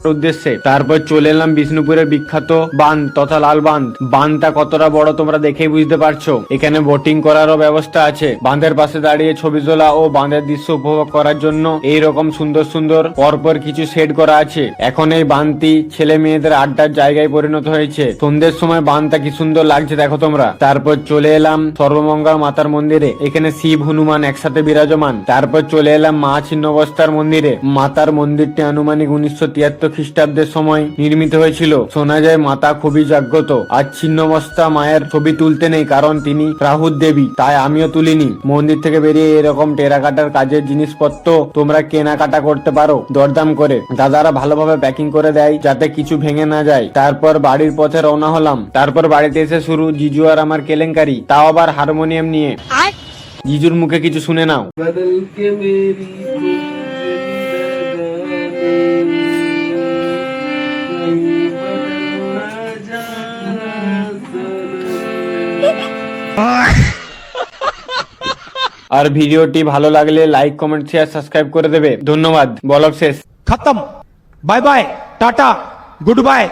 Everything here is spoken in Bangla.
উদ্দেশ্যে। তারপর চলে এলাম বিষ্ণুপুরের বিখ্যাত বাঁধ তথা লাল বাঁধ। বাঁধটা কতটা বড় তোমরা দেখেই বুঝতে পারছো। এখানে বোটিং করারও ব্যবস্থা আছে। বাঁধের পাশে দাঁড়িয়ে ছবি তোলা ও বাঁধের দৃশ্য উপভোগ করার জন্য এইরকম সুন্দর সুন্দর পরপর কিছু সেট করা আছে। এখন এই বাঁধটি ছেলে মেয়েদের আড্ডার জায়গায় পরিণত হয়েছে। সন্ধ্যের সময় বাঁধটা কি সুন্দর লাগছে দেখো তোমরা। তারপর চলে এলাম সর্বমঙ্গলা মাতার মন্দিরে। এখানে শিব হনুমান একসাথে বিরাজমান। তারপর চলে এলাম মা ছিন্নবস্তার মন্দিরে। মাতার মন্দিরটি আনুমানিক 1973 খ্রিস্টাব্দের সময় নির্মিত হয়েছিল। শোনা যায় মাতা খুবই জাগ্রত। আর ছিন্নবস্তা মায়ের ছবি তুলতে নেই, কারণ তিনি রাহুর দেবী, তাই আমিও তুলিনি। মন্দির থেকে বেরিয়ে এরকম টেরাকাটার কাজের জিনিসপত্র তোমরা কেনাকাটা করতে পারো দরদাম করে। দাদারা ভালোভাবে প্যাকিং করে দেয় যাতে কিছু ভেঙে না যায়। তারপর বাড়ির পথে রওনা হলাম। তারপর বাড়িতে এসে শুরু জিজু আর আমার কেলেঙ্কারি, তাও আবার হারমোনিয়াম নিয়ে। জিজুর মুখে কিছু শুনে নাও। আর ভিডিওটি ভালো লাগলে লাইক কমেন্ট শেয়ার সাবস্ক্রাইব করে দেবে। ধন্যবাদ। ব্লগ শেষ। खत्म। Bye bye, tata, good bye.